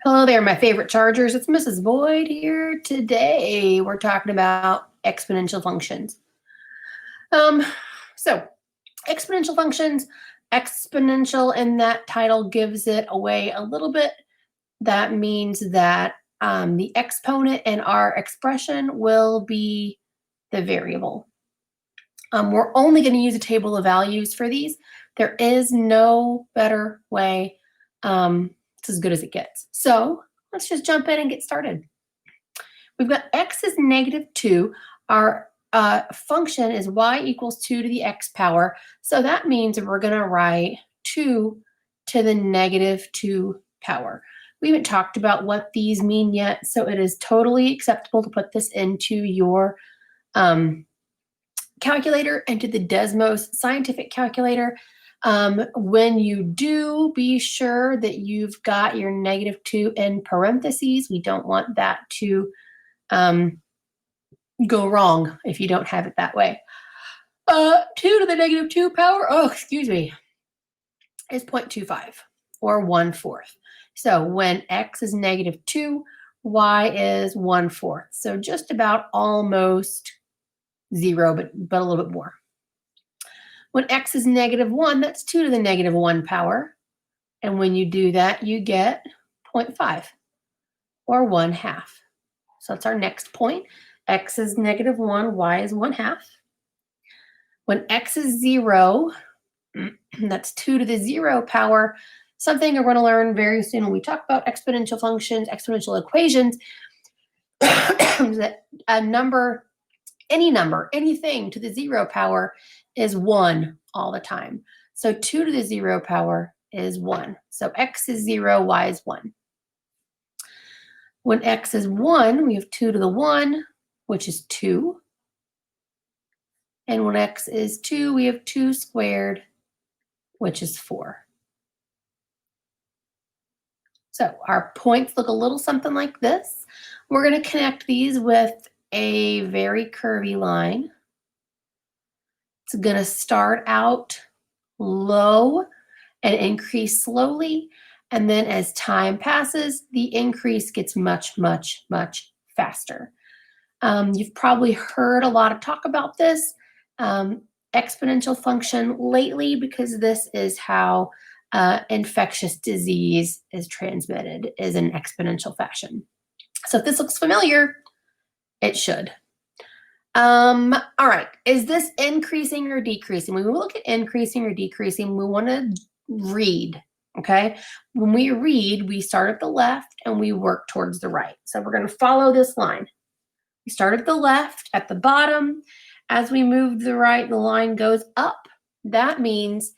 Hello there, my favorite chargers. It's Mrs. Boyd here. Today we're talking about exponential functions. So exponential functions, exponential in that title gives it away a little bit. That means that the exponent in our expression will be the variable. We're only going to use a table of values for these. There is no better way. It's as good as it gets. So let's just jump in and get started. We've got x is -2. Our function is y equals 2 to the x power. So that means we're going to write 2 to the -2 power. We haven't talked about what these mean yet, so it is totally acceptable to put this into your calculator, into the Desmos scientific calculator. When you do, be sure that you've got your -2 in parentheses. We don't want that to go wrong if you don't have it that way. 2 to the -2 power, is 0.25 or 1/4. So when x is -2, y is 1/4. So just about almost 0, but a little bit more. When x is -1, that's 2 to the -1 power. And when you do that, you get 0.5 or 1/2. So that's our next point. X is -1, y is 1/2. When x is 0, that's 2 to the 0 power. Something we're going to learn very soon when we talk about exponential functions, exponential equations, that a number, any number, anything to the 0 power is 1 all the time. So 2 to the 0 power is 1. So x is 0, y is 1. When x is 1, we have 2 to the 1, which is 2. And when x is 2, we have 2 squared, which is 4. So our points look a little something like this. We're going to connect these with a very curvy line. It's going to start out low and increase slowly. And then as time passes, the increase gets much, much, much faster. You've probably heard a lot of talk about this exponential function lately, because this is how infectious disease is transmitted, is in exponential fashion. So if this looks familiar, it should. All right, is this increasing or decreasing? When we look at increasing or decreasing, we want to read, okay? When we read, we start at the left and we work towards the right. So we're going to follow this line. We start at the left, at the bottom. As we move to the right, the line goes up. That means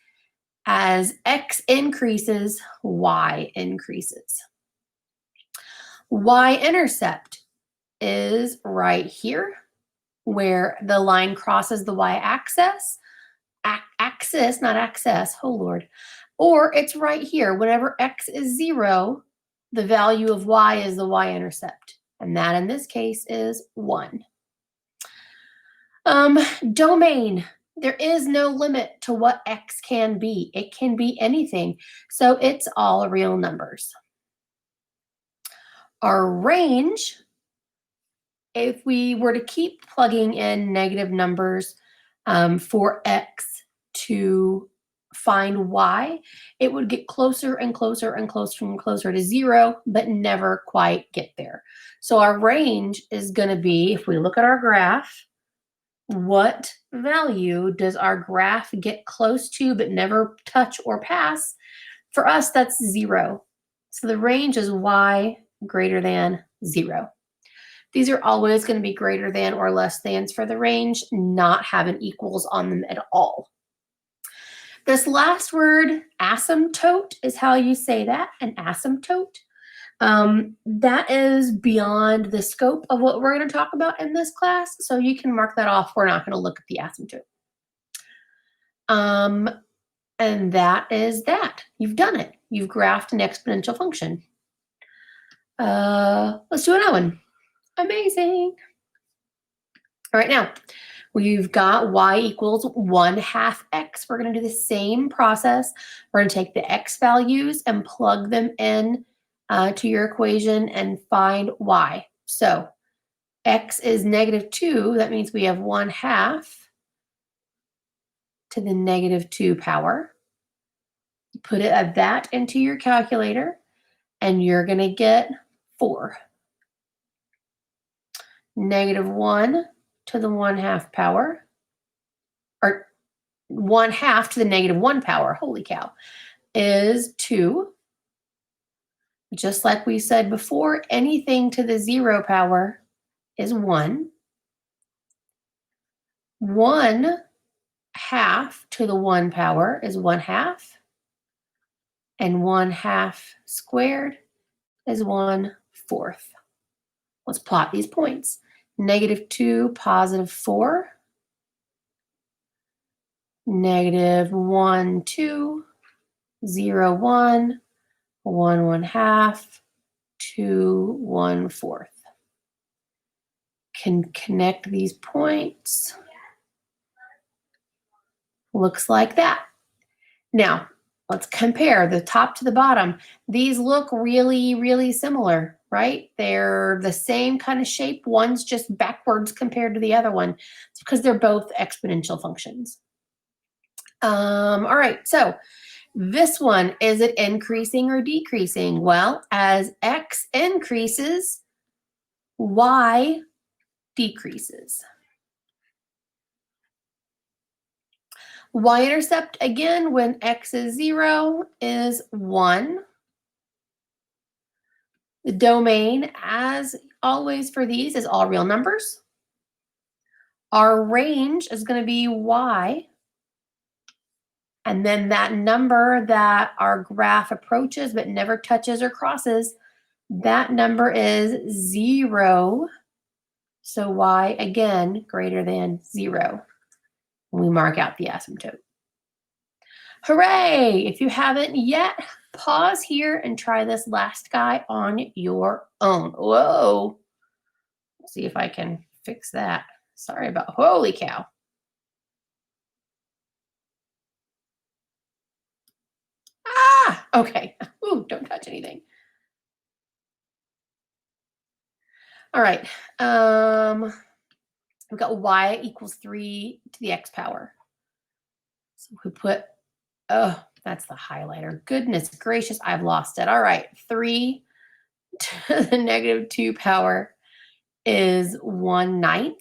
as x increases, y increases. Y-intercept is right here, where the line crosses the y-axis, not access, oh Lord, or it's right here. Whenever x is 0, the value of y is the y-intercept, and that in this case is 1. Domain, there is no limit to what x can be. It can be anything, so it's all real numbers. Our range, if we were to keep plugging in negative numbers for x to find y, it would get closer and closer and closer and closer to 0, but never quite get there. So our range is going to be, if we look at our graph, what value does our graph get close to but never touch or pass? For us, that's 0. So the range is y greater than 0. These are always going to be greater than or less thans for the range, not having equals on them at all. This last word, asymptote, is how you say that, an asymptote. That is beyond the scope of what we're going to talk about in this class, so you can mark that off. We're not going to look at the asymptote. And that is that. You've done it. You've graphed an exponential function. Let's do another one. Amazing. All right, now we've got y equals 1/2 x. We're going to do the same process. We're going to take the x values and plug them in to your equation and find y. So x is -2. That means we have 1/2 to the -2 power. Put that into your calculator, and you're going to get 4. -1 to the 1/2 power, or 1/2 to the -1 power, holy cow, is 2. Just like we said before, anything to the 0 power is 1. 1/2 to the 1 power is 1/2. And 1/2 squared is 1/4. Let's plot these points. -2, +4. -1, 2, 0, 1, 1, 1/2, 2, 1/4. Can connect these points. Looks like that. Now, let's compare the top to the bottom. These look really, really similar, right? They're the same kind of shape. One's just backwards compared to the other one. It's because they're both exponential functions. All right, so this one, is it increasing or decreasing? Well, as x increases, y decreases. Y-intercept, again, when x is 0, is 1. The domain, as always for these, is all real numbers. Our range is going to be y. And then that number that our graph approaches but never touches or crosses, that number is 0. So y, again, greater than 0. We mark out the asymptote. Hooray! If you haven't yet, pause here and try this last guy on your own. Whoa. Let's see if I can fix that. Sorry about, holy cow. Ah, okay. Ooh, don't touch anything. All right. We've got y equals 3 to the x power. So we put, oh, that's the highlighter. Goodness gracious, I've lost it. All right, 3 to the -2 power is 1/9.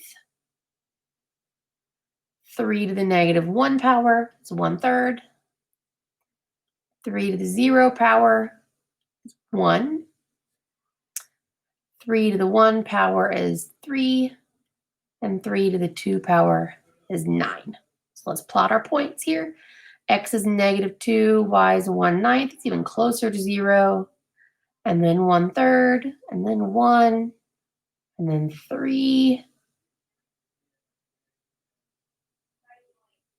3 to the -1 power is 1/3. 3 to the 0 power is 1. 3 to the 1 power is 3. And 3 to the 2 power is 9. So let's plot our points here. X is -2, y is 1/9. It's even closer to 0. And then 1/3, and then 1, and then 3,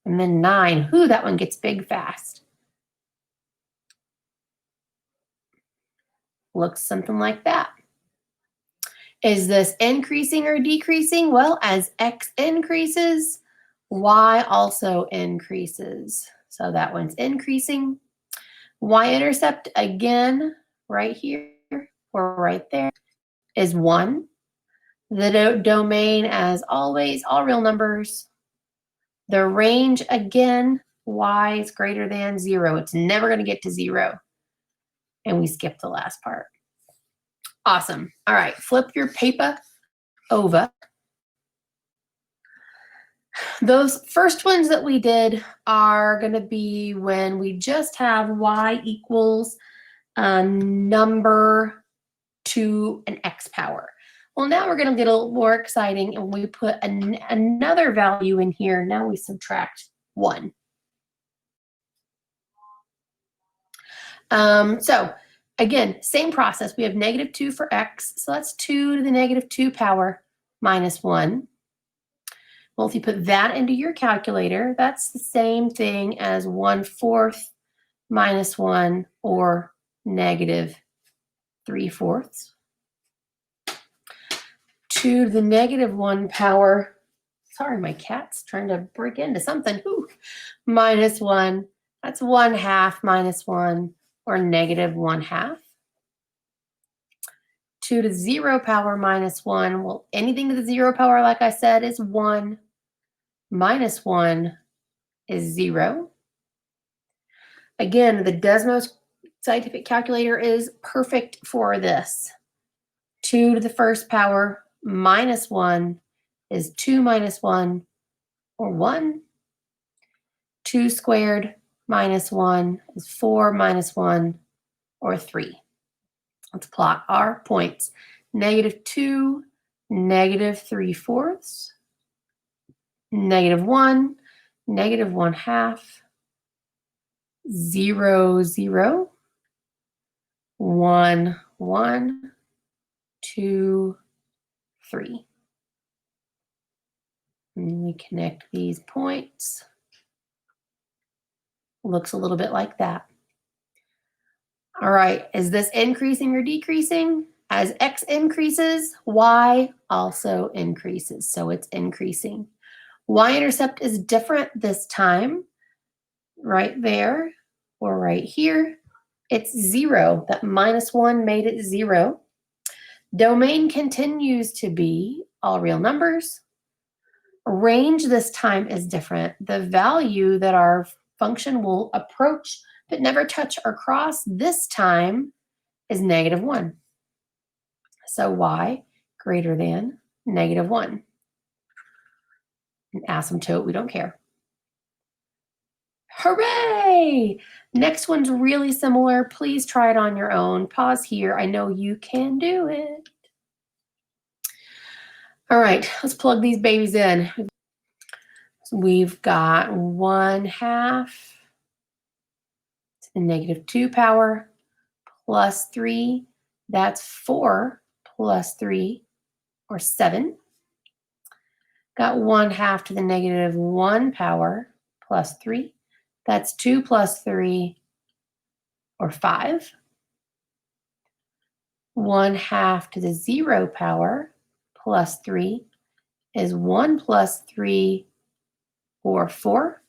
and then 9. Ooh, that one gets big fast. Looks something like that. Is this increasing or decreasing? Well, as x increases, y also increases. So that one's increasing. Y-intercept, again, right here or right there, is 1. The domain, as always, all real numbers. The range, again, y is greater than 0. It's never going to get to 0. And we skip the last part. Awesome. All right, flip your paper over. Those first ones that we did are going to be when we just have y equals a number to an x power. Well, now we're going to get a little more exciting, and we put another value in here. Now we subtract 1. So again, same process. We have -2 for x, so that's 2 to the -2 power minus 1. Well, if you put that into your calculator, that's the same thing as 1/4 minus 1, or -3/4. 2 to the -1 power. Sorry, my cat's trying to break into something. Ooh. Minus 1. That's 1/2 minus 1, or -1/2. 2 to the 0 power minus 1. Well, anything to the 0 power, like I said, is 1. Minus 1 is 0. Again, the Desmos scientific calculator is perfect for this. 2 to the first power minus 1 is 2 minus 1, or 1. 2 squared minus 1 is 4 minus 1, or 3. Let's plot our points. -2, -3/4, -1, -1/2, 0, 0, 1, 1, 2, 3. And we connect these points. Looks a little bit like that. All right, is this increasing or decreasing? As x increases, y also increases, so it's increasing. Y-intercept is different this time, right there or right here. It's 0. That minus 1 made it 0. Domain continues to be all real numbers. Range this time is different. The value that our function will approach but never touch or cross this time is -1. So y greater than -1. And asymptote, we don't care. Hooray! Next one's really similar. Please try it on your own. Pause here. I know you can do it. All right, let's plug these babies in. So we've got 1/2 to the -2 power plus 3. That's 4 plus 3, or 7. Got 1/2 to the -1 power plus 3. That's 2 plus 3, or 5. 1/2 to the 0 power plus 3 is 1 plus 3, or 4.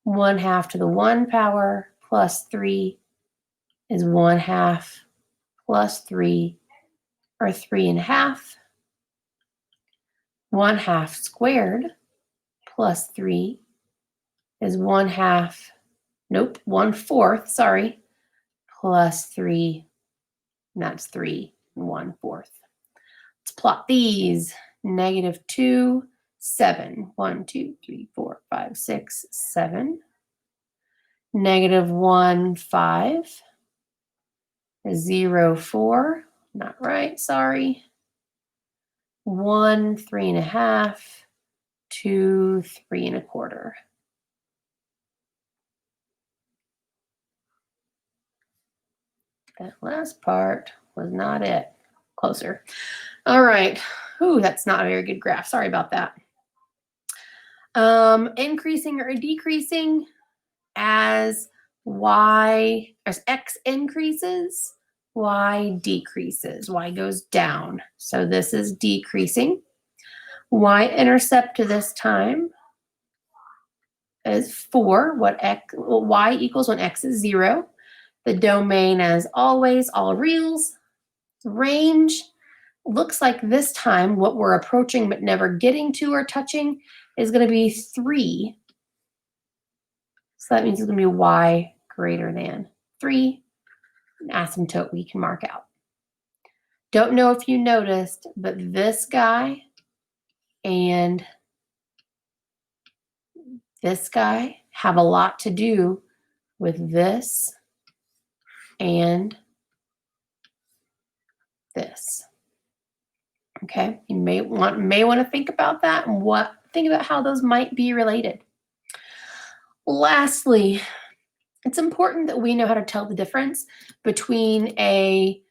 1/2 to the 1 power plus 3 is 1/2 plus 3, or 3.5. 1/2 squared plus 3 is 1/2, nope, 1/4, sorry, plus 3, and that's 3 1/4. Let's plot these. -2, 7. 1, 2, 3, 4, 5, 6, 7. -1, 5. 0, 4. Not right, sorry. 1, 3.5. 2, 3.25. That last part was not it. Closer. All right. Ooh, that's not a very good graph. Sorry about that. Increasing or decreasing as x increases, y decreases. Y goes down. So this is decreasing. Y-intercept to this time is 4. Y equals when x is 0. The domain, as always, all reals. Range looks like this time what we're approaching but never getting to or touching is going to be 3. So that means it's going to be y greater than 3. An asymptote we can mark out. Don't know if you noticed, but this guy and this guy have a lot to do with this and this. Okay, you may want to think about that and think about how those might be related. Lastly, it's important that we know how to tell the difference between a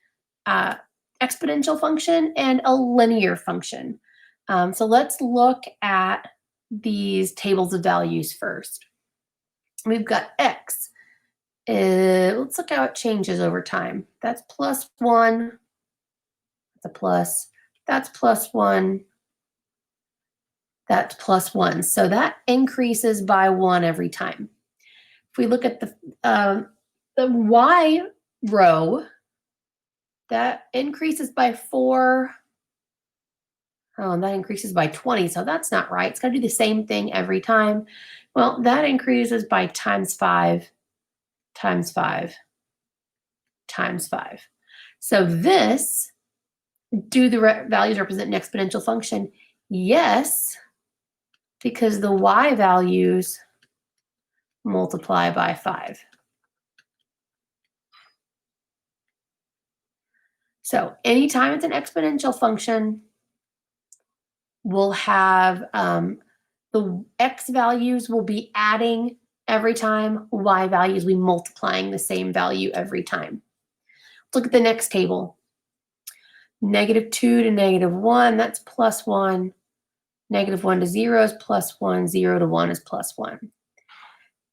exponential function and a linear function. So let's look at these tables of values first. We've got x. Let's look how it changes over time. That's +1. That's a plus. That's +1. That's +1. So that increases by 1 every time. If we look at the y row, That increases by 4. Oh, and that increases by 20, so that's not right. It's got to do the same thing every time. Well, that increases by times 5, times 5, times 5. So this, do the values represent an exponential function? Yes, because the y values multiply by 5. So anytime it's an exponential function, we'll have the x values will be adding every time, y values we multiplying the same value every time. Look at the next table. -2 to -1, that's +1. -1 to 0 is +1. 0 to 1 is +1.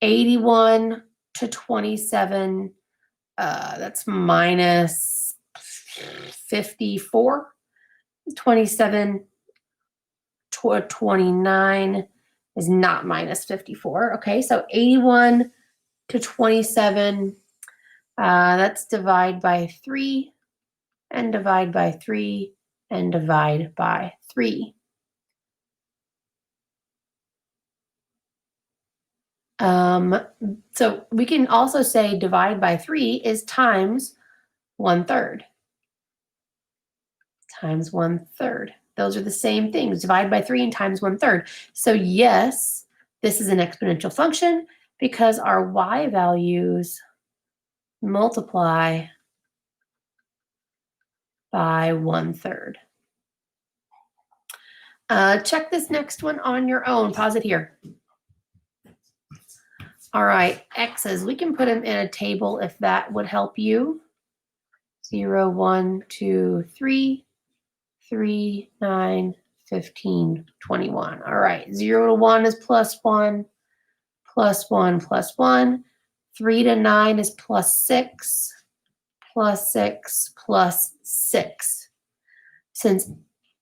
81 to 27, that's -54. 27 to 29 is not -54. Okay, so 81 to 27, that's divide by 3, and divide by 3, and divide by 3. So we can also say divide by 3 is times 1/3. Times 1/3. Those are the same things. Divide by 3 and times 1/3. So yes, this is an exponential function because our y values multiply by 1/3. Check this next one on your own. Pause it here. All right, x's. We can put them in a table if that would help you. 0, 1, 2, 3, 3, 9, 15, 21. All right, 0 to 1 is +1, +1, +1. 3 to 9 is +6, +6, +6. Since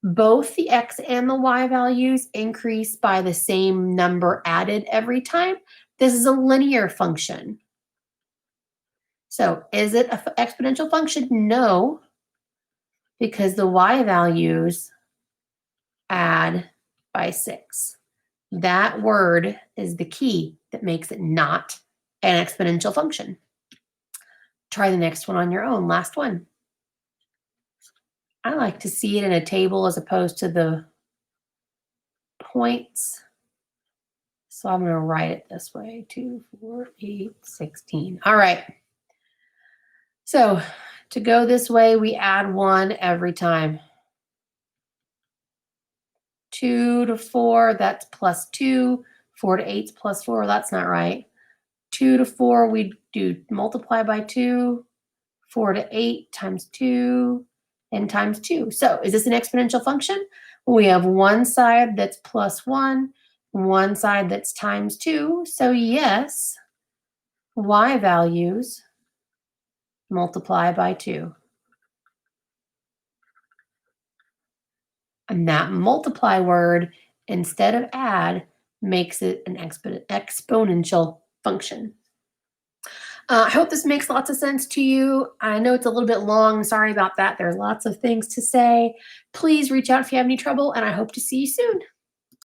both the x and the y values increase by the same number added every time, this is a linear function. So is it an exponential function? No, because the y values add by 6. That word is the key that makes it not an exponential function. Try the next one on your own. Last one. I like to see it in a table as opposed to the points. So I'm going to write it this way. 2, 4, 8, 16. All right. So to go this way, we add 1 every time. 2 to 4, that's +2. 4 to 8 is +4. That's not right. 2 to 4, we do multiply by 2. 4 to 8 times 2 and times 2. So is this an exponential function? We have one side that's +1, one side that's times 2. So yes, y values multiply by 2. And that multiply word, instead of add, makes it an exponential function. I hope this makes lots of sense to you. I know it's a little bit long. Sorry about that. There's lots of things to say. Please reach out if you have any trouble, and I hope to see you soon.